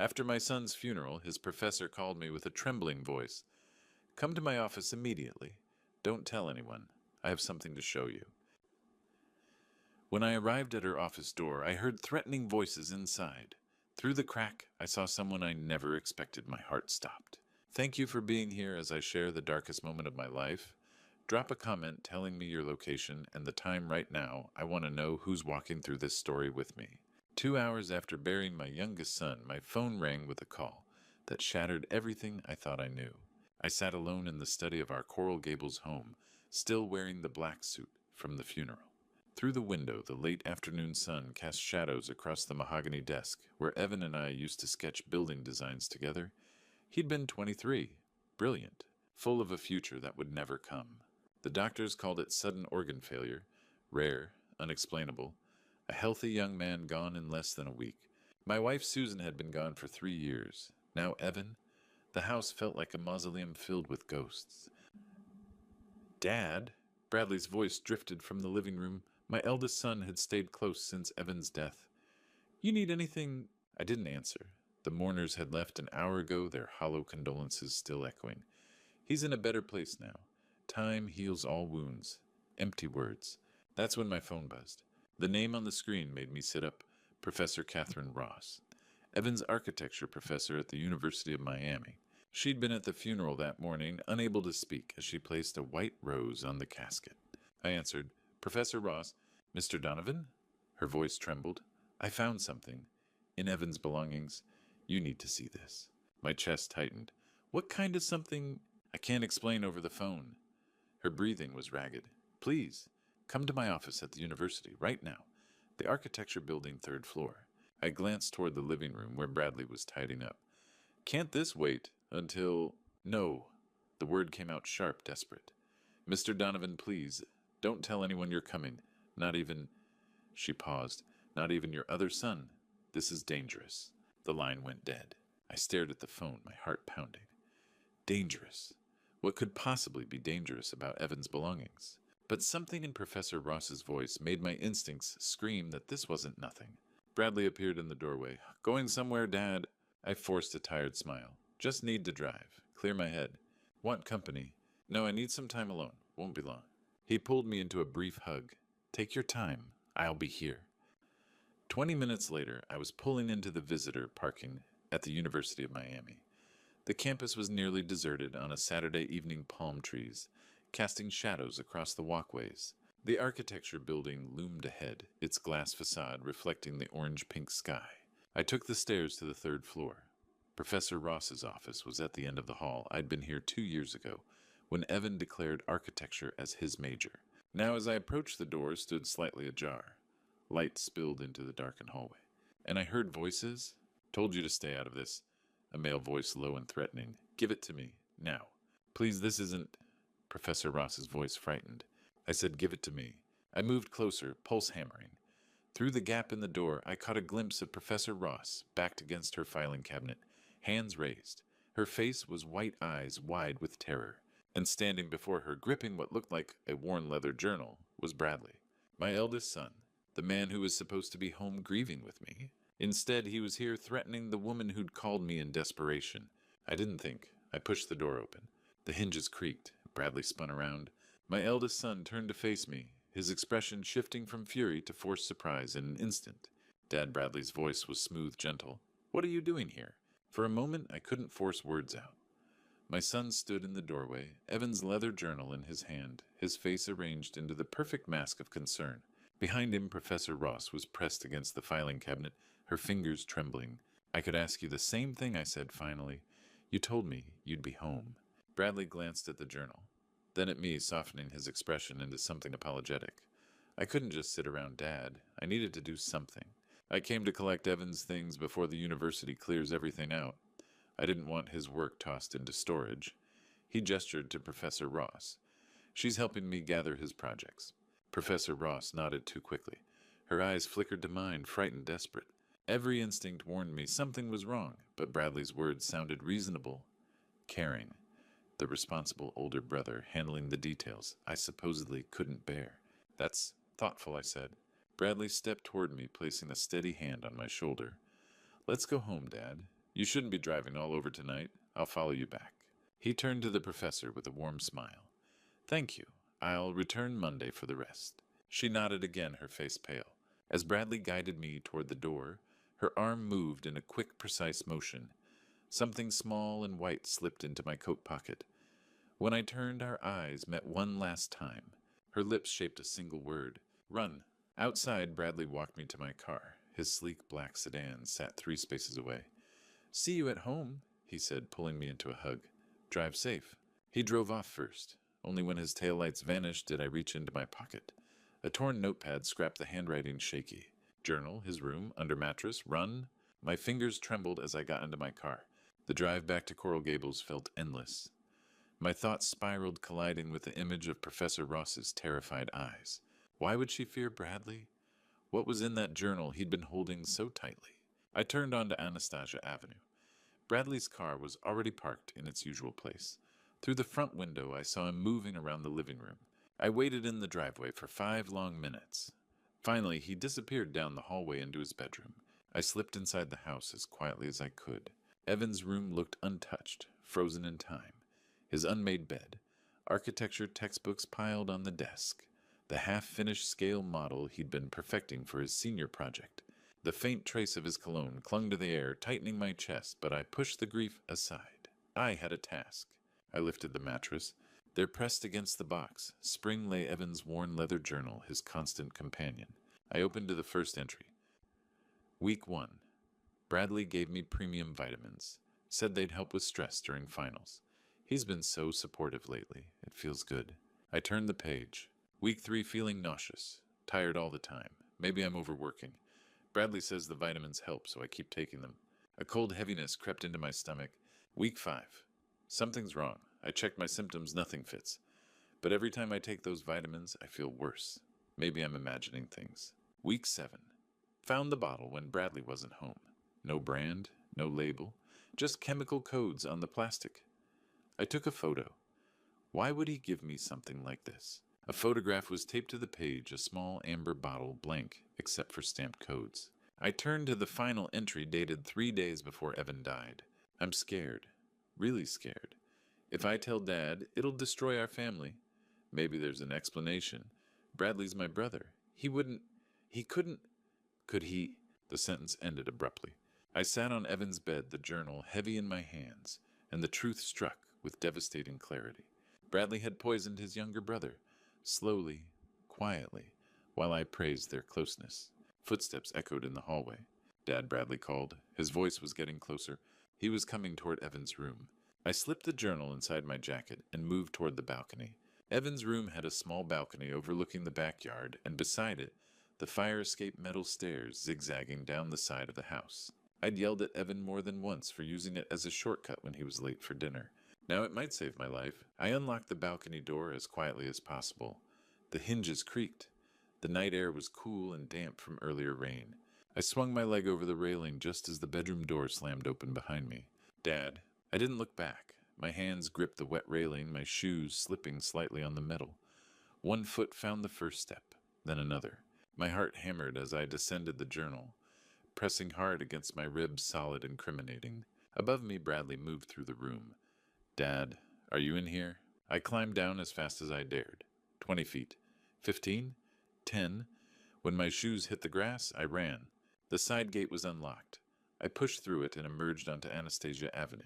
After my son's funeral, his professor called me with a trembling voice. Come to my office immediately. Don't tell anyone. I have something to show you. When I arrived at her office door, I heard threatening voices inside. Through the crack, I saw someone I never expected. My heart stopped. Thank you for being here as I share the darkest moment of my life. Drop a comment telling me your location and the time right now. I want to know who's walking through this story with me. 2 hours after burying my youngest son, my phone rang with a call that shattered everything I thought I knew. I sat alone in the study of our Coral Gables home, still wearing the black suit from the funeral. Through the window, the late afternoon sun cast shadows across the mahogany desk where Evan and I used to sketch building designs together. He'd been 23, brilliant, full of a future that would never come. The doctors called it sudden organ failure, rare, unexplainable. A healthy young man gone in less than a week. My wife Susan had been gone for 3 years. Now Evan. The house felt like a mausoleum filled with ghosts. Dad? Bradley's voice drifted from the living room. My eldest son had stayed close since Evan's death. You need anything? I didn't answer. The mourners had left an hour ago, their hollow condolences still echoing. He's in a better place now. Time heals all wounds. Empty words. That's when my phone buzzed. The name on the screen made me sit up. Professor Catherine Ross. Evan's architecture professor at the University of Miami. She'd been at the funeral that morning, unable to speak, as she placed a white rose on the casket. I answered, Professor Ross, Mr. Donovan? Her voice trembled. I found something. In Evan's belongings. You need to see this. My chest tightened. What kind of something? I can't explain over the phone. Her breathing was ragged. Please, come to my office at the university, right now. The architecture building, 3rd floor. I glanced toward the living room where Bradley was tidying up. Can't this wait until... No. The word came out sharp, desperate. Mr. Donovan, please, don't tell anyone you're coming. Not even... She paused. Not even your other son. This is dangerous. The line went dead. I stared at the phone, my heart pounding. Dangerous. What could possibly be dangerous about Evan's belongings? But something in Professor Ross's voice made my instincts scream that this wasn't nothing. Bradley appeared in the doorway. Going somewhere, Dad? I forced a tired smile. Just need to drive. Clear my head. Want company? No, I need some time alone. Won't be long. He pulled me into a brief hug. Take your time. I'll be here. 20 minutes later, I was pulling into the visitor parking at the University of Miami. The campus was nearly deserted on a Saturday evening, palm trees, casting shadows across the walkways. The architecture building loomed ahead, its glass facade reflecting the orange-pink sky. I took the stairs to the 3rd floor. Professor Ross's office was at the end of the hall. I'd been here 2 years ago, when Evan declared architecture as his major. Now as I approached, the door stood slightly ajar. Light spilled into the darkened hallway. And I heard voices. Told you to stay out of this. A male voice, low and threatening. Give it to me. Now. Please, this isn't... Professor Ross's voice frightened. I said, give it to me. I moved closer, pulse hammering. Through the gap in the door, I caught a glimpse of Professor Ross, backed against her filing cabinet, hands raised. Her face was white eyes wide with terror. And standing before her, gripping what looked like a worn leather journal, was Bradley, my eldest son, the man who was supposed to be home grieving with me. Instead, he was here threatening the woman who'd called me in desperation. I didn't think. I pushed the door open. The hinges creaked. Bradley spun around. My eldest son turned to face me, his expression shifting from fury to forced surprise in an instant. Dad Bradley's voice was smooth, gentle. What are you doing here? For a moment, I couldn't force words out. My son stood in the doorway, Evan's leather journal in his hand, his face arranged into the perfect mask of concern. Behind him, Professor Ross was pressed against the filing cabinet, her fingers trembling. I could ask you the same thing, I said finally. You told me you'd be home. Bradley glanced at the journal, then at me, softening his expression into something apologetic. I couldn't just sit around Dad. I needed to do something. I came to collect Evan's things before the university clears everything out. I didn't want his work tossed into storage. He gestured to Professor Ross. She's helping me gather his projects. Professor Ross nodded too quickly. Her eyes flickered to mine, frightened, desperate. Every instinct warned me something was wrong, but Bradley's words sounded reasonable, caring. The responsible older brother handling the details I supposedly couldn't bear. That's thoughtful, I said. Bradley stepped toward me, placing a steady hand on my shoulder. Let's go home, Dad. You shouldn't be driving all over tonight. I'll follow you back. He turned to the professor with a warm smile. Thank you. I'll return Monday for the rest. She nodded again, her face pale. As Bradley guided me toward the door, her arm moved in a quick, precise motion. Something small and white slipped into my coat pocket. When I turned, our eyes met one last time. Her lips shaped a single word. Run. Outside, Bradley walked me to my car. His sleek black sedan sat 3 spaces away. See you at home, he said, pulling me into a hug. Drive safe. He drove off first. Only when his taillights vanished did I reach into my pocket. A torn notepad scrapped the handwriting shaky. Journal, his room, under mattress, run. My fingers trembled as I got into my car. The drive back to Coral Gables felt endless. My thoughts spiraled, colliding with the image of Professor Ross's terrified eyes. Why would she fear Bradley? What was in that journal he'd been holding so tightly? I turned onto Anastasia Avenue. Bradley's car was already parked in its usual place. Through the front window, I saw him moving around the living room. I waited in the driveway for 5 long minutes. Finally, he disappeared down the hallway into his bedroom. I slipped inside the house as quietly as I could. Evan's room looked untouched, frozen in time. His unmade bed, architecture textbooks piled on the desk, the half-finished scale model he'd been perfecting for his senior project. The faint trace of his cologne clung to the air, tightening my chest, but I pushed the grief aside. I had a task. I lifted the mattress. There, pressed against the box, spring lay Evan's worn leather journal, his constant companion. I opened to the first entry. Week 1. Bradley gave me premium vitamins. Said they'd help with stress during finals. He's been so supportive lately. It feels good. I turned the page. Week 3, feeling nauseous. Tired all the time. Maybe I'm overworking. Bradley says the vitamins help, so I keep taking them. A cold heaviness crept into my stomach. Week 5. Something's wrong. I checked my symptoms, nothing fits. But every time I take those vitamins, I feel worse. Maybe I'm imagining things. Week 7. Found the bottle when Bradley wasn't home. No brand, no label, just chemical codes on the plastic. I took a photo. Why would he give me something like this? A photograph was taped to the page, a small amber bottle, blank, except for stamped codes. I turned to the final entry dated 3 days before Evan died. I'm scared. Really scared. If I tell Dad, it'll destroy our family. Maybe there's an explanation. Bradley's my brother. Could he? The sentence ended abruptly. I sat on Evan's bed, the journal heavy in my hands, and the truth struck with devastating clarity. Bradley had poisoned his younger brother, slowly, quietly, while I praised their closeness. Footsteps echoed in the hallway. Dad, Bradley called. His voice was getting closer. He was coming toward Evan's room. I slipped the journal inside my jacket and moved toward the balcony. Evan's room had a small balcony overlooking the backyard, and beside it, the fire escape metal stairs zigzagging down the side of the house. I'd yelled at Evan more than once for using it as a shortcut when he was late for dinner. Now it might save my life. I unlocked the balcony door as quietly as possible. The hinges creaked. The night air was cool and damp from earlier rain. I swung my leg over the railing just as the bedroom door slammed open behind me. Dad. I didn't look back. My hands gripped the wet railing, my shoes slipping slightly on the metal. One foot found the first step, then another. My heart hammered as I descended the journal, pressing hard against my ribs, solid, incriminating. Above me, Bradley moved through the room. Dad, are you in here? I climbed down as fast as I dared. 20 feet. 15? 10? When my shoes hit the grass, I ran. The side gate was unlocked. I pushed through it and emerged onto Anastasia Avenue.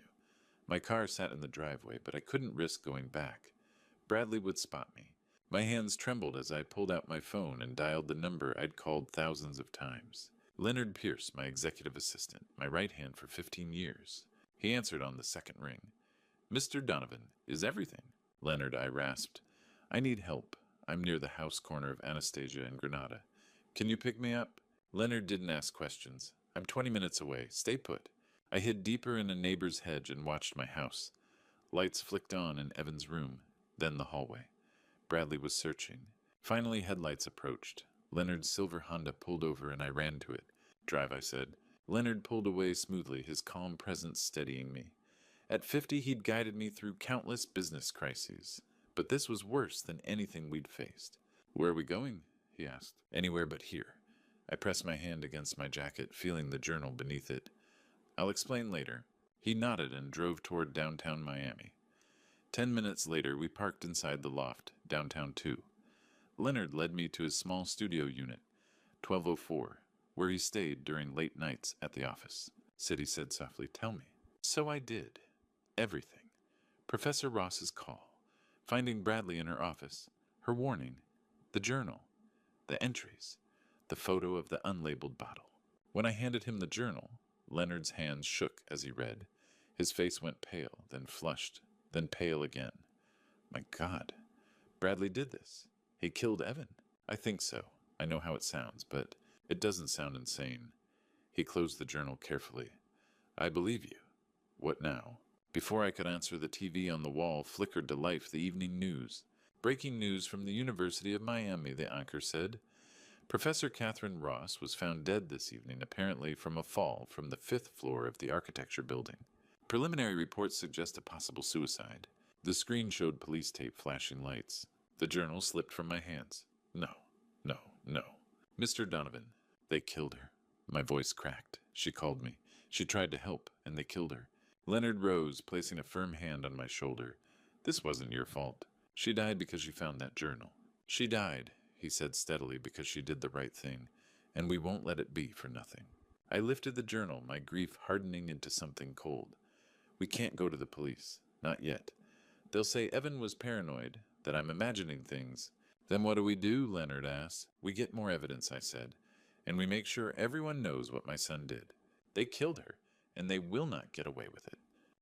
My car sat in the driveway, but I couldn't risk going back. Bradley would spot me. My hands trembled as I pulled out my phone and dialed the number I'd called thousands of times. Leonard Pierce, my executive assistant, my right hand for 15 years. He answered on the second ring. Mr. Donovan, is everything? Leonard, I rasped. I need help. I'm near the house corner of Anastasia and Granada. Can you pick me up? Leonard didn't ask questions. I'm 20 minutes away. Stay put. I hid deeper in a neighbor's hedge and watched my house. Lights flicked on in Evan's room, then the hallway. Bradley was searching. Finally, headlights approached. Leonard's silver Honda pulled over and I ran to it. Drive, I said. Leonard pulled away smoothly, his calm presence steadying me. At 50, he'd guided me through countless business crises. But this was worse than anything we'd faced. Where are we going? He asked. Anywhere but here. I pressed my hand against my jacket, feeling the journal beneath it. I'll explain later. He nodded and drove toward downtown Miami. 10 minutes later, we parked inside the loft, downtown too. Leonard led me to his small studio unit, 1204, where he stayed during late nights at the office. City said softly, "Tell me." So I did. Everything. Professor Ross's call, finding Bradley in her office, her warning, the journal, the entries, the photo of the unlabeled bottle. When I handed him the journal, Leonard's hands shook as he read. His face went pale, then flushed, then pale again. My God, Bradley did this. He killed Evan. I think so. I know how it sounds, but it doesn't sound insane. He closed the journal carefully. I believe you. What now? Before I could answer, the TV on the wall flickered to life the evening news. Breaking news from the University of Miami, the anchor said. Professor Catherine Ross was found dead this evening, apparently from a fall from the 5th floor of the architecture building. Preliminary reports suggest a possible suicide. The screen showed police tape flashing lights. The journal slipped from my hands. No, no, no. Mr. Donovan, they killed her. My voice cracked. She called me. She tried to help, and they killed her. Leonard rose, placing a firm hand on my shoulder. This wasn't your fault. She died because you found that journal. She died, he said steadily, because she did the right thing, and we won't let it be for nothing. I lifted the journal, my grief hardening into something cold. We can't go to the police. Not yet. They'll say Evan was paranoid, that I'm imagining things. Then what do we do? Leonard asked. We get more evidence, I said, and we make sure everyone knows what my son did. They killed her, and they will not get away with it.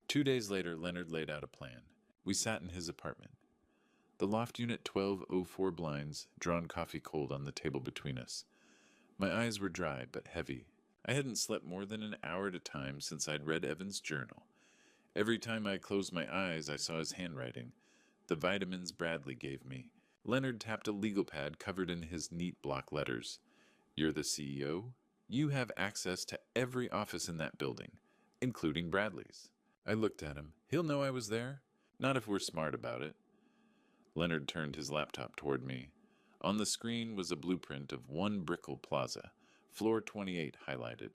2 days later, Leonard laid out a plan. We sat in his apartment. The loft unit 1204 blinds, drawn coffee cold on the table between us. My eyes were dry but heavy. I hadn't slept more than an hour at a time since I'd read Evan's journal. Every time I closed my eyes, I saw his handwriting, the vitamins Bradley gave me. Leonard tapped a legal pad covered in his neat block letters. You're the CEO? You have access to every office in that building, including Bradley's. I looked at him. He'll know I was there? Not if we're smart about it. Leonard turned his laptop toward me. On the screen was a blueprint of One Brickell Plaza, floor 28 highlighted.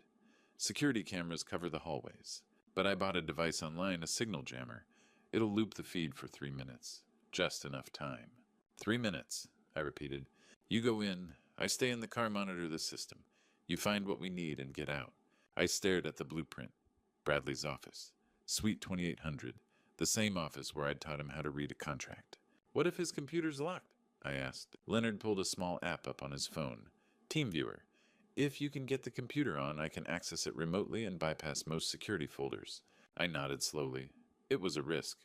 Security cameras cover the hallways. But I bought a device online, a signal jammer. It'll loop the feed for 3 minutes. Just enough time. 3 minutes, I repeated. You go in. I stay in the car, monitor the system. You find what we need and get out. I stared at the blueprint. Bradley's office. Suite 2800. The same office where I'd taught him how to read a contract. What if his computer's locked? I asked. Leonard pulled a small app up on his phone. TeamViewer. If you can get the computer on, I can access it remotely and bypass most security folders. I nodded slowly. It was a risk.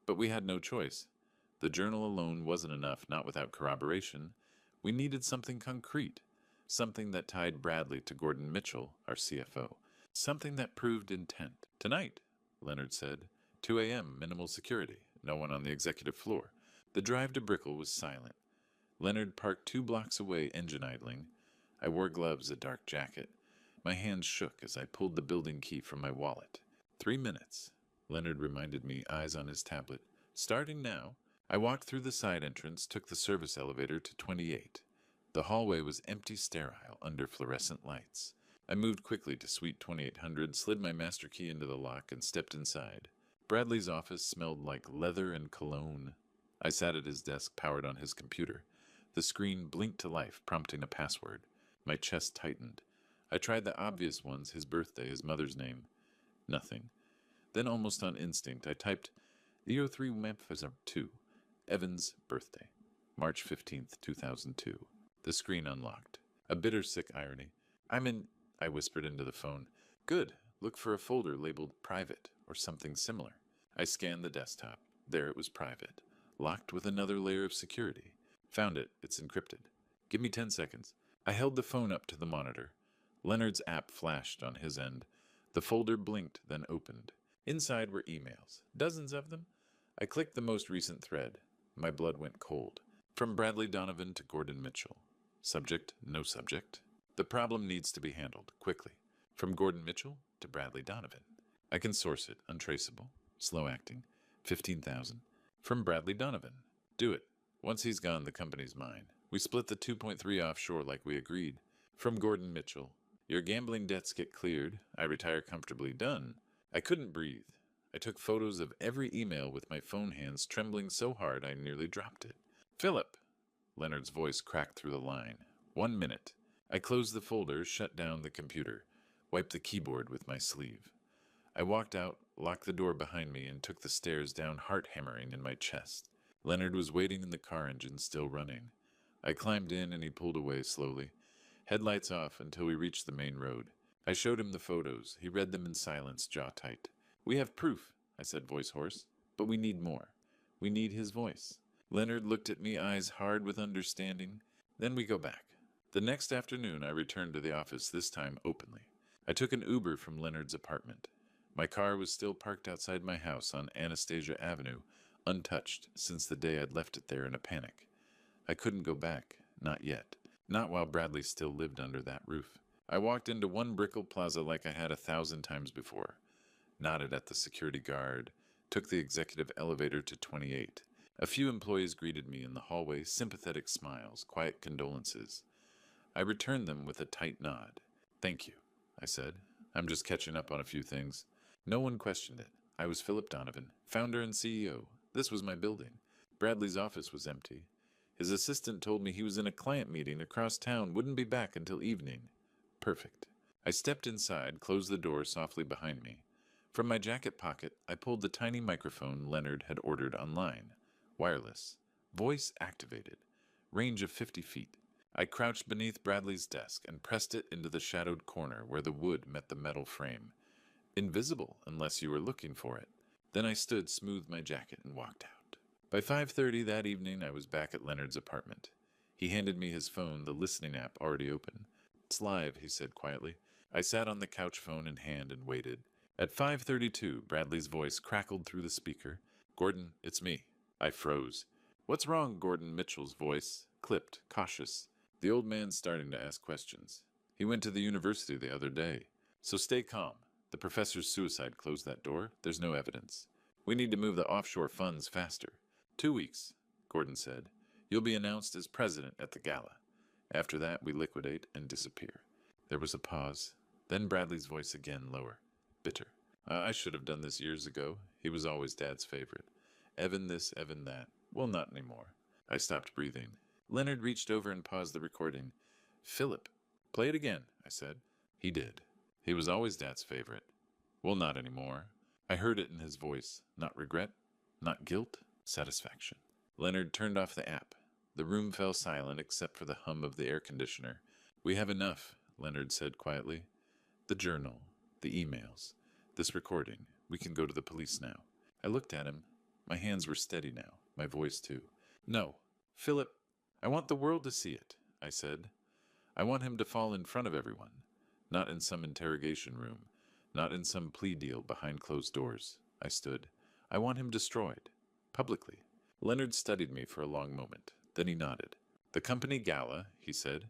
But we had no choice. The journal alone wasn't enough, not without corroboration. We needed something concrete. Something that tied Bradley to Gordon Mitchell, our CFO. Something that proved intent. Tonight, Leonard said. 2 a.m., minimal security. No one on the executive floor. The drive to Brickell was silent. Leonard parked 2 blocks away, engine idling. I wore gloves, a dark jacket. My hands shook as I pulled the building key from my wallet. 3 minutes, Leonard reminded me, eyes on his tablet. Starting now. I walked through the side entrance, took the service elevator to 28. The hallway was empty, sterile, under fluorescent lights. I moved quickly to suite 2800, slid my master key into the lock, and stepped inside. Bradley's office smelled like leather and cologne. I sat at his desk, powered on his computer. The screen blinked to life, prompting a password. My chest tightened. I tried the obvious ones, his birthday, his mother's name. Nothing. Then, almost on instinct, I typed 03 Memphis 2, Evan's birthday, March 15th, 2002. The screen unlocked. A bitter, sick irony. I'm in, I whispered into the phone. Good. Look for a folder labeled private or something similar. I scanned the desktop. There it was, private. Locked with another layer of security. Found it. It's encrypted. Give me 10 seconds. I held the phone up to the monitor. Leonard's app flashed on his end. The folder blinked, then opened. Inside were emails. Dozens of them. I clicked the most recent thread. My blood went cold. From Bradley Donovan to Gordon Mitchell. Subject, no subject. The problem needs to be handled, quickly. From Gordon Mitchell to Bradley Donovan. I can source it, untraceable, slow acting, 15,000. From Bradley Donovan. Do it. Once he's gone, the company's mine. We split the 2.3 offshore like we agreed. From Gordon Mitchell. Your gambling debts get cleared. I retire comfortably. Done. I couldn't breathe. I took photos of every email with my phone hands trembling so hard I nearly dropped it. Philip! Leonard's voice cracked through the line. 1 minute. I closed the folder, shut down the computer, wiped the keyboard with my sleeve. I walked out, locked the door behind me, and took the stairs down, heart hammering in my chest. Leonard was waiting in the car engine, still running. I climbed in and he pulled away slowly. Headlights off until we reached the main road. I showed him the photos. He read them in silence, jaw tight. We have proof, I said, voice hoarse, but we need more. We need his voice. Leonard looked at me, eyes hard with understanding. Then we go back. The next afternoon I returned to the office, this time openly. I took an Uber from Leonard's apartment. My car was still parked outside my house on Anastasia Avenue, untouched since the day I'd left it there in a panic. I couldn't go back, not yet. Not while Bradley still lived under that roof. I walked into One Brickell Plaza like I had 1,000 times before. Nodded at the security guard. Took the executive elevator to 28. A few employees greeted me in the hallway, sympathetic smiles, quiet condolences. I returned them with a tight nod. Thank you, I said. I'm just catching up on a few things. No one questioned it. I was Philip Donovan, founder and CEO. This was my building. Bradley's office was empty. His assistant told me he was in a client meeting across town, wouldn't be back until evening. Perfect. I stepped inside, closed the door softly behind me. From my jacket pocket, I pulled the tiny microphone Leonard had ordered online. Wireless. Voice activated. Range of 50 feet. I crouched beneath Bradley's desk and pressed it into the shadowed corner where the wood met the metal frame. Invisible unless you were looking for it. Then I stood, smoothed my jacket, and walked out. By 5:30 that evening, I was back at Leonard's apartment. He handed me his phone, the listening app already open. It's live, he said quietly. I sat on the couch, phone in hand, and waited. At 5:32, Bradley's voice crackled through the speaker. Gordon, it's me. I froze. What's wrong? Gordon Mitchell's voice, clipped, cautious. The old man's starting to ask questions. He went to the university the other day. So stay calm. The professor's suicide closed that door. There's no evidence. We need to move the offshore funds faster. 2 weeks, Gordon said. You'll be announced as president at the gala. After that, we liquidate and disappear. There was a pause. Then Bradley's voice again, lower, bitter. I should have done this years ago. He was always Dad's favorite. Evan this, Evan that. Well, not anymore. I stopped breathing. Leonard reached over and paused the recording. Philip. Play it again, I said. He did. He was always Dad's favorite. Well, not anymore. I heard it in his voice. Not regret, not guilt, satisfaction. Leonard turned off the app. The room fell silent except for the hum of the air conditioner. We have enough, Leonard said quietly. The journal, the emails, this recording. We can go to the police now. I looked at him. My hands were steady now, my voice too. No, Philip, I want the world to see it, I said. I want him to fall in front of everyone, not in some interrogation room, not in some plea deal behind closed doors. I stood. I want him destroyed, publicly. Leonard studied me for a long moment. Then he nodded. The company gala, he said.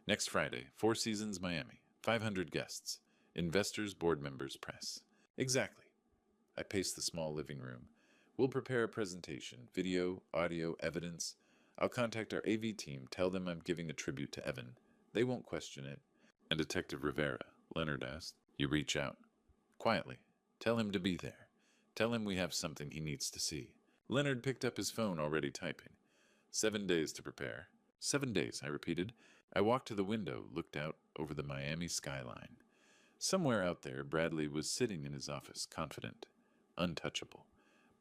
Next Friday, Four Seasons, Miami. 500 guests. Investors, board members, press. Exactly. I paced the small living room. We'll prepare a presentation, video, audio, evidence. I'll contact our AV team, tell them I'm giving a tribute to Evan. They won't question it. And Detective Rivera, Leonard asked. You reach out. Quietly. Tell him to be there. Tell him we have something he needs to see. Leonard picked up his phone, already typing. 7 days to prepare. 7 days, I repeated. I walked to the window, looked out over the Miami skyline. Somewhere out there, Bradley was sitting in his office, confident, untouchable,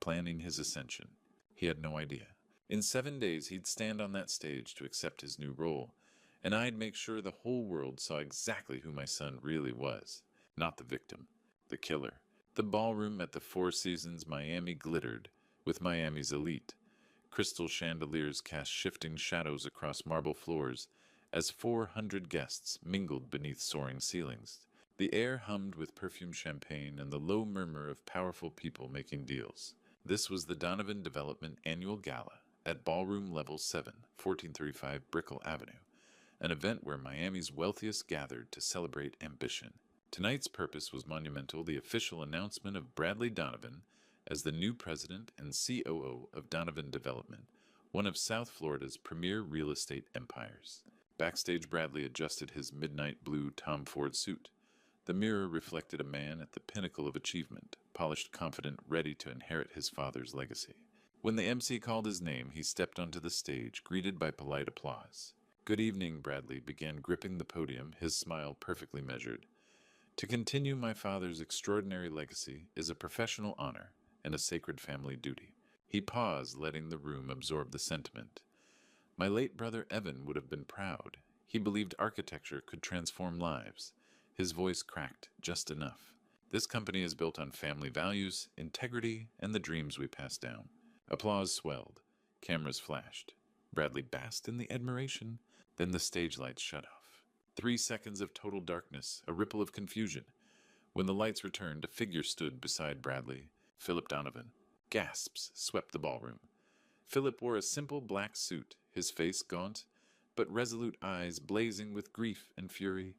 planning his ascension. He had no idea. In 7 days, he'd stand on that stage to accept his new role, and I'd make sure the whole world saw exactly who my son really was. Not the victim, the killer. The ballroom at the Four Seasons Miami glittered with Miami's elite. Crystal chandeliers cast shifting shadows across marble floors as 400 guests mingled beneath soaring ceilings. The air hummed with perfumed champagne and the low murmur of powerful people making deals. This was the Donovan Development Annual Gala at Ballroom Level 7, 1435 Brickell Avenue, an event where Miami's wealthiest gathered to celebrate ambition. Tonight's purpose was monumental, the official announcement of Bradley Donovan as the new president and COO of Donovan Development, one of South Florida's premier real estate empires. Backstage, Bradley adjusted his midnight blue Tom Ford suit. The mirror reflected a man at the pinnacle of achievement, polished, confident, ready to inherit his father's legacy. When the MC called his name, he stepped onto the stage, greeted by polite applause. "Good evening," Bradley began, gripping the podium, his smile perfectly measured. "To continue my father's extraordinary legacy is a professional honor and a sacred family duty." He paused, letting the room absorb the sentiment. "My late brother Evan would have been proud. He believed architecture could transform lives." His voice cracked just enough. "This company is built on family values, integrity, and the dreams we pass down." Applause swelled. Cameras flashed. Bradley basked in the admiration. Then the stage lights shut off. 3 seconds of total darkness, a ripple of confusion. When the lights returned, a figure stood beside Bradley. Philip Donovan. Gasps swept the ballroom. Philip wore a simple black suit, his face gaunt, but resolute eyes blazing with grief and fury.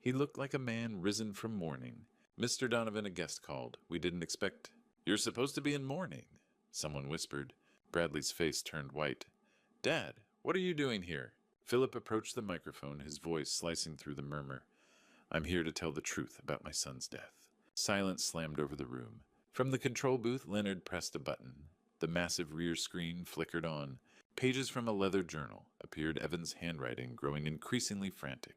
He looked like a man risen from mourning. "Mr. Donovan, a guest called. We didn't expect—" "You're supposed to be in mourning," someone whispered. Bradley's face turned white. "Dad, what are you doing here?" Philip approached the microphone, his voice slicing through the murmur. "I'm here to tell the truth about my son's death." Silence slammed over the room. From the control booth, Leonard pressed a button. The massive rear screen flickered on. Pages from a leather journal appeared, Evan's handwriting growing increasingly frantic.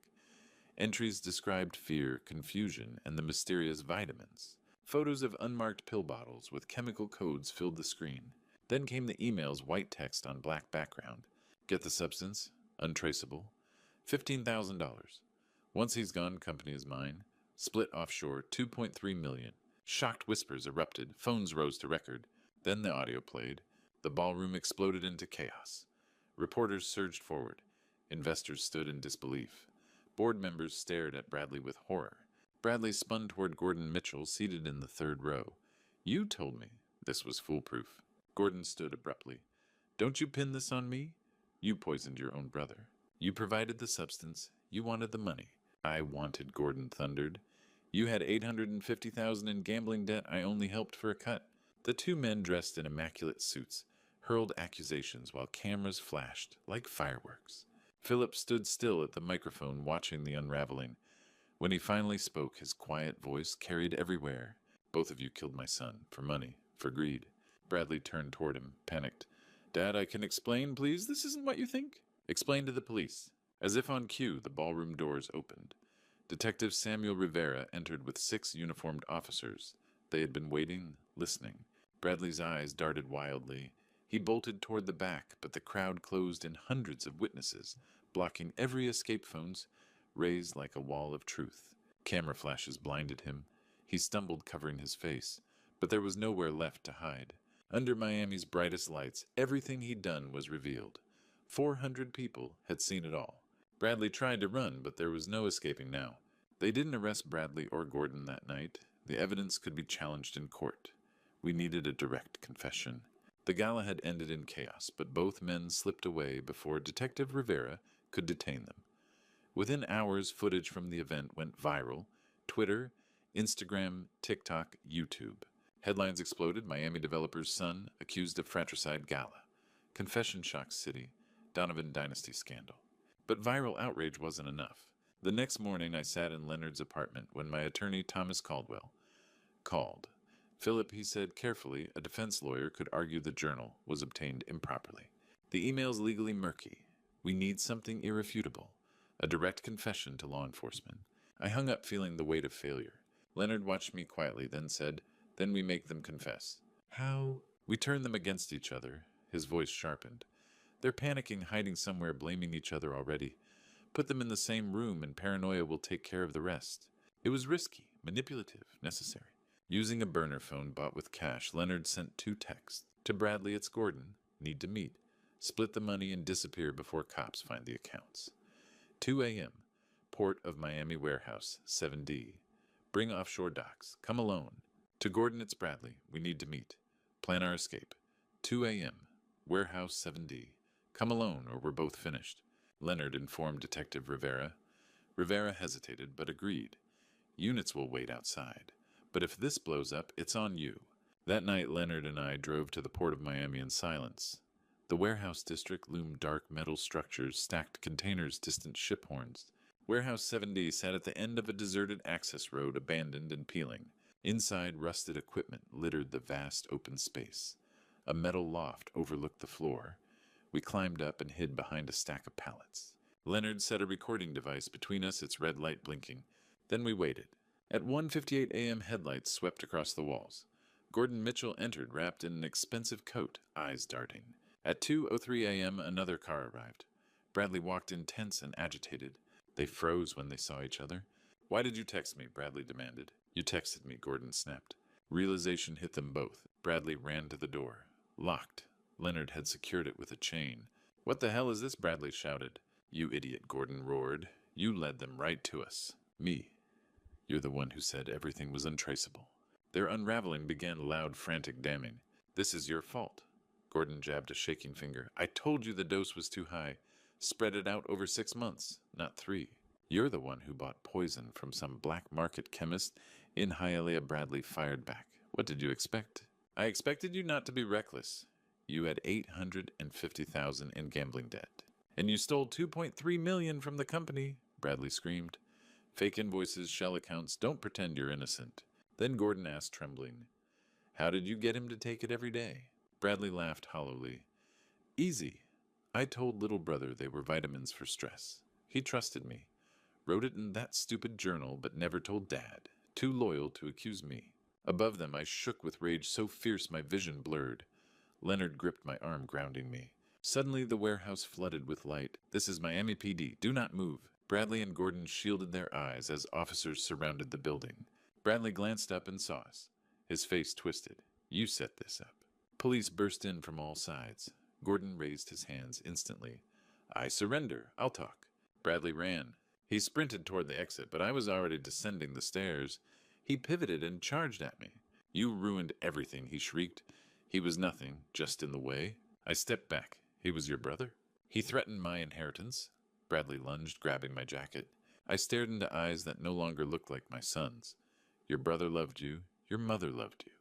Entries described fear, confusion, and the mysterious vitamins. Photos of unmarked pill bottles with chemical codes filled the screen. Then came the email's white text on black background. "Get the substance. Untraceable. $15,000. Once he's gone, company is mine. Split offshore, $2.3 million. Shocked whispers erupted. Phones rose to record. Then the audio played. The ballroom exploded into chaos. Reporters surged forward. Investors stood in disbelief. Board members stared at Bradley with horror. Bradley spun toward Gordon Mitchell, seated in the third row. "You told me this was foolproof." Gordon stood abruptly. "Don't you pin this on me? You poisoned your own brother. You provided the substance. You wanted the money." "I wanted," Gordon thundered. "You had $850,000 in gambling debt I only helped for a cut." The two men, dressed in immaculate suits, hurled accusations while cameras flashed like fireworks. Philip stood still at the microphone, watching the unraveling. When he finally spoke, his quiet voice carried everywhere. "Both of you killed my son, for money, for greed." Bradley turned toward him, panicked. "Dad, I can explain, please? This isn't what you think." "Explain to the police." As if on cue, the ballroom doors opened. Detective Samuel Rivera entered with 6 uniformed officers. They had been waiting, listening. Bradley's eyes darted wildly. He bolted toward the back, but the crowd closed in hundreds of witnesses, blocking every escape phones, raised like a wall of truth. Camera flashes blinded him. He stumbled, covering his face, but there was nowhere left to hide. Under Miami's brightest lights, everything he'd done was revealed. 400 people had seen it all. Bradley tried to run, but there was no escaping now. They didn't arrest Bradley or Gordon that night. The evidence could be challenged in court. We needed a direct confession. The gala had ended in chaos, but both men slipped away before Detective Rivera could detain them. Within hours, footage from the event went viral. Twitter, Instagram, TikTok, YouTube. Headlines exploded. Miami developer's son accused of fratricide gala. Confession shocks city. Donovan dynasty scandal. But viral outrage wasn't enough. The next morning, I sat in Leonard's apartment when my attorney, Thomas Caldwell, called. "Philip," he said carefully, "a defense lawyer could argue the journal was obtained improperly. The email's legally murky. We need something irrefutable. A direct confession to law enforcement." I hung up, feeling the weight of failure. Leonard watched me quietly, then said, "Then we make them confess." "How?" "We turn them against each other." His voice sharpened. "They're panicking, hiding somewhere, blaming each other already. Put them in the same room and paranoia will take care of the rest." It was risky, manipulative, necessary. Using a burner phone bought with cash, Leonard sent 2 texts. To Bradley, "It's Gordon. Need to meet. Split the money and disappear before cops find the accounts." 2 a.m. Port of Miami Warehouse, 7D. Bring offshore docks. Come alone. To Gordon, "It's Bradley. We need to meet. Plan our escape." 2 a.m. Warehouse, 7D. Come alone or we're both finished. Leonard informed Detective Rivera. Rivera hesitated, but agreed. Units will wait outside. But if this blows up, it's on you. That night, Leonard and I drove to the port of Miami in silence. The warehouse district loomed dark metal structures, stacked containers, distant ship horns. Warehouse 7D sat at the end of a deserted access road, abandoned and peeling. Inside, rusted equipment littered the vast open space. A metal loft overlooked the floor. We climbed up and hid behind a stack of pallets. Leonard set a recording device between us, its red light blinking. Then we waited. At 1:58 a.m., headlights swept across the walls. Gordon Mitchell entered, wrapped in an expensive coat, eyes darting. At 2:03 a.m., another car arrived. Bradley walked in tense and agitated. They froze when they saw each other. "Why did you text me?" Bradley demanded. "You texted me," Gordon snapped. Realization hit them both. Bradley ran to the door. Locked. Leonard had secured it with a chain. "What the hell is this?" Bradley shouted. "You idiot," Gordon roared. "You led them right to us." "Me. You're the one who said everything was untraceable." Their unraveling began loud, frantic damning. "This is your fault." Gordon jabbed a shaking finger. "I told you the dose was too high. Spread it out over 6 months, not 3. You're the one who bought poison from some black market chemist in Hialeah." Bradley fired back. "What did you expect?" "I expected you not to be reckless. You had $850,000 in gambling debt. And you stole $2.3 million from the company," Bradley screamed. "Fake invoices, shell accounts, don't pretend you're innocent." Then Gordon asked, trembling, "How did you get him to take it every day?" Bradley laughed hollowly. "Easy. I told little brother they were vitamins for stress. He trusted me. Wrote it in that stupid journal, but never told Dad. Too loyal to accuse me." Above them, I shook with rage so fierce my vision blurred. Leonard gripped my arm, grounding me. Suddenly, the warehouse flooded with light. "This is Miami PD. Do not move." Bradley and Gordon shielded their eyes as officers surrounded the building. Bradley glanced up and saw us. His face twisted. "You set this up." Police burst in from all sides. Gordon raised his hands instantly. "I surrender. I'll talk." Bradley ran. He sprinted toward the exit, but I was already descending the stairs. He pivoted and charged at me. "You ruined everything," he shrieked. "He was nothing, just in the way." I stepped back. "He was your brother?" "He threatened my inheritance." Bradley lunged, grabbing my jacket. I stared into eyes that no longer looked like my son's. "Your brother loved you. Your mother loved you.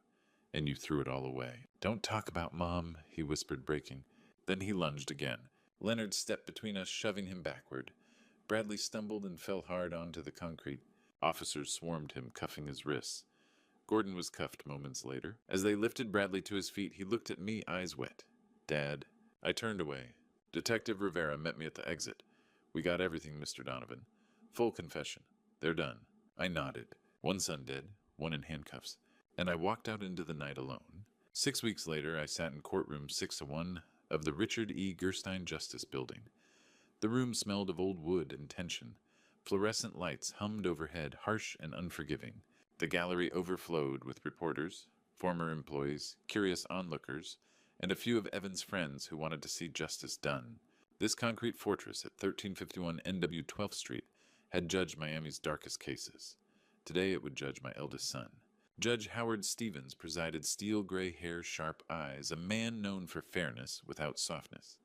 And you threw it all away." "Don't talk about Mom," he whispered, breaking. Then he lunged again. Leonard stepped between us, shoving him backward. Bradley stumbled and fell hard onto the concrete. Officers swarmed him, cuffing his wrists. Gordon was cuffed moments later. As they lifted Bradley to his feet, he looked at me, eyes wet. "Dad." I turned away. Detective Rivera met me at the exit. "We got everything, Mr. Donovan. Full confession. They're done." I nodded. "One son dead, one in handcuffs." And I walked out into the night alone. 6 weeks later, I sat in courtroom 601 of the Richard E. Gerstein Justice Building. The room smelled of old wood and tension. Fluorescent lights hummed overhead, harsh and unforgiving. The gallery overflowed with reporters, former employees, curious onlookers, and a few of Evan's friends who wanted to see justice done. This concrete fortress at 1351 NW 12th Street had judged Miami's darkest cases. Today it would judge my eldest son. Judge Howard Stevens presided, steel gray hair, sharp eyes, a man known for fairness without softness.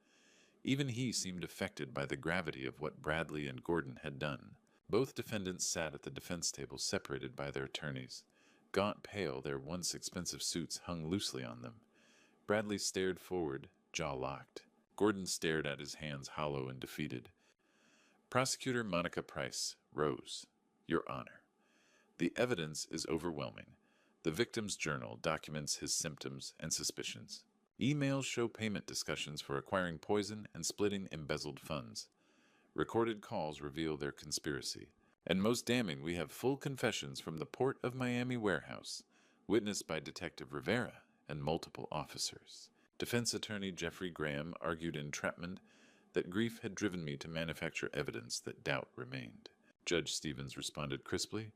Even he seemed affected by the gravity of what Bradley and Gordon had done. Both defendants sat at the defense table, separated by their attorneys. Gaunt pale, their once expensive suits hung loosely on them. Bradley stared forward, jaw locked. Gordon stared at his hands, hollow and defeated. Prosecutor Monica Price rose. "Your Honor, the evidence is overwhelming. The victim's journal documents his symptoms and suspicions. Emails show payment discussions for acquiring poison and splitting embezzled funds. Recorded calls reveal their conspiracy. And most damning, we have full confessions from the Port of Miami warehouse, witnessed by Detective Rivera and multiple officers." Defense attorney Jeffrey Graham argued entrapment, that grief had driven me to manufacture evidence that doubt remained. Judge Stevens responded crisply,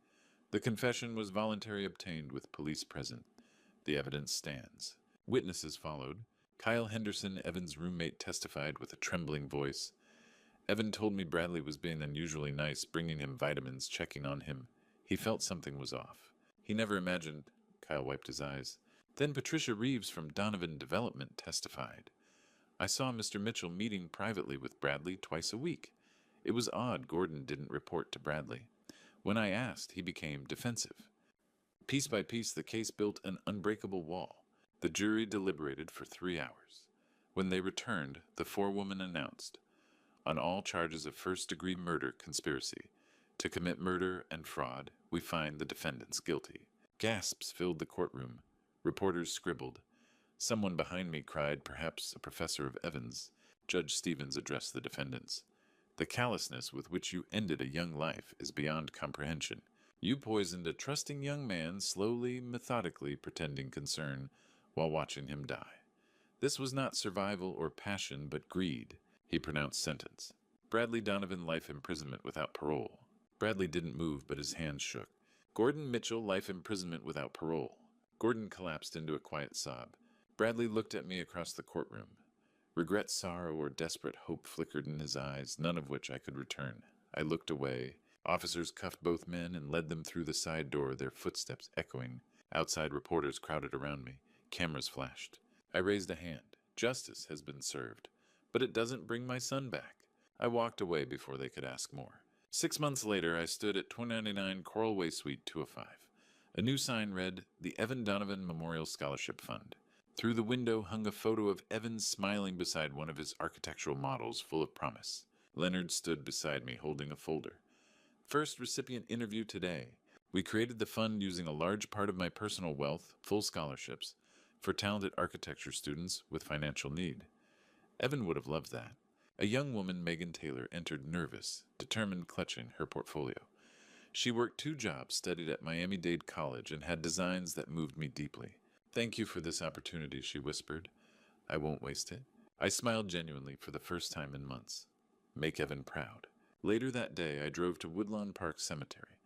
"The confession was voluntarily obtained with police present. The evidence stands." Witnesses followed. Kyle Henderson, Evan's roommate, testified with a trembling voice. "Evan told me Bradley was being unusually nice, bringing him vitamins, checking on him. He felt something was off. He never imagined—" Kyle wiped his eyes. Then Patricia Reeves from Donovan Development testified. "I saw Mr. Mitchell meeting privately with Bradley twice a week. It was odd Gordon didn't report to Bradley. When I asked, he became defensive. Piece by piece, the case built an unbreakable wall. The jury deliberated for 3 hours. When they returned, the forewoman announced, on all charges of first-degree murder conspiracy, to commit murder and fraud, we find the defendants guilty. Gasps filled the courtroom. Reporters scribbled. Someone behind me cried, perhaps a professor of Evans. Judge Stevens addressed the defendants. The callousness with which you ended a young life is beyond comprehension. You poisoned a trusting young man, slowly, methodically pretending concern, while watching him die. This was not survival or passion, but greed. He pronounced sentence. Bradley Donovan, life imprisonment without parole. Bradley didn't move, but his hands shook. Gordon Mitchell, life imprisonment without parole. Gordon collapsed into a quiet sob. Bradley looked at me across the courtroom. Regret, sorrow, or desperate hope flickered in his eyes, none of which I could return. I looked away. Officers cuffed both men and led them through the side door, their footsteps echoing. Outside reporters crowded around me. Cameras flashed. I raised a hand. Justice has been served. But it doesn't bring my son back. I walked away before they could ask more. 6 months later, I stood at 299 Coral Way Suite 205. A new sign read, the Evan Donovan Memorial Scholarship Fund. Through the window hung a photo of Evan smiling beside one of his architectural models full of promise. Leonard stood beside me holding a folder. First recipient interview today. We created the fund using a large part of my personal wealth, full scholarships, for talented architecture students with financial need. Evan would have loved that. A young woman, Megan Taylor, entered nervous, determined, clutching her portfolio. She worked 2 jobs, studied at Miami-Dade College, and had designs that moved me deeply. Thank you for this opportunity, she whispered. I won't waste it. I smiled genuinely for the first time in months. Make Evan proud. Later that day, I drove to Woodlawn Park Cemetery.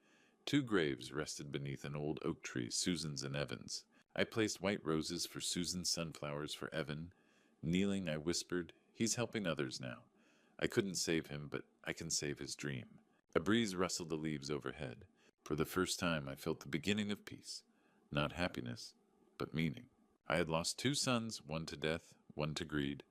2 graves rested beneath an old oak tree, Susan's and Evan's. I placed white roses for Susan, sunflowers for Evan. Kneeling, I whispered, he's helping others now. I couldn't save him, but I can save his dream. A breeze rustled the leaves overhead. For the first time, I felt the beginning of peace. Not happiness, but meaning. I had lost 2 sons, one to death, one to greed.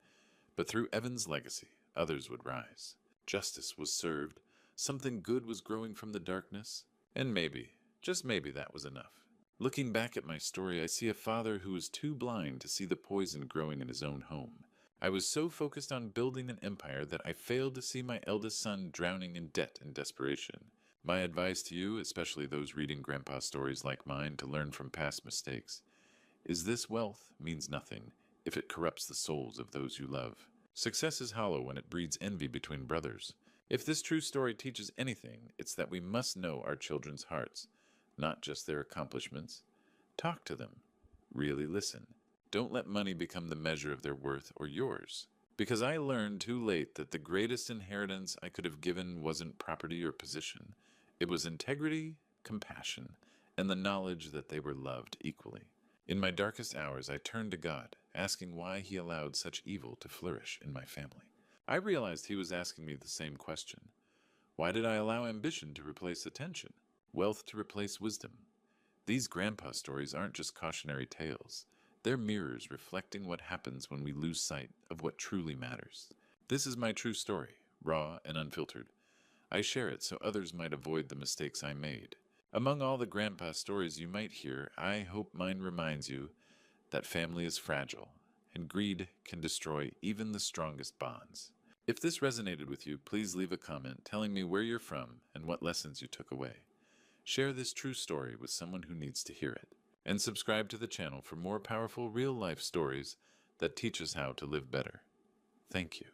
But through Evan's legacy, others would rise. Justice was served. Something good was growing from the darkness. And maybe, just maybe, that was enough. Looking back at my story, I see a father who was too blind to see the poison growing in his own home. I was so focused on building an empire that I failed to see my eldest son drowning in debt and desperation. My advice to you, especially those reading Grandpa's stories like mine to learn from past mistakes, is this: wealth means nothing if it corrupts the souls of those you love. Success is hollow when it breeds envy between brothers. If this true story teaches anything, it's that we must know our children's hearts, not just their accomplishments. Talk to them. Really listen. Don't let money become the measure of their worth or yours. Because I learned too late that the greatest inheritance I could have given wasn't property or position. It was integrity, compassion, and the knowledge that they were loved equally. In my darkest hours, I turned to God, asking why He allowed such evil to flourish in my family. I realized He was asking me the same question. Why did I allow ambition to replace attention? Wealth to replace wisdom? These grandpa stories aren't just cautionary tales. They're mirrors reflecting what happens when we lose sight of what truly matters. This is my true story, raw and unfiltered. I share it so others might avoid the mistakes I made. Among all the grandpa stories you might hear, I hope mine reminds you that family is fragile, and greed can destroy even the strongest bonds. If this resonated with you, please leave a comment telling me where you're from and what lessons you took away. Share this true story with someone who needs to hear it. And subscribe to the channel for more powerful real-life stories that teach us how to live better. Thank you.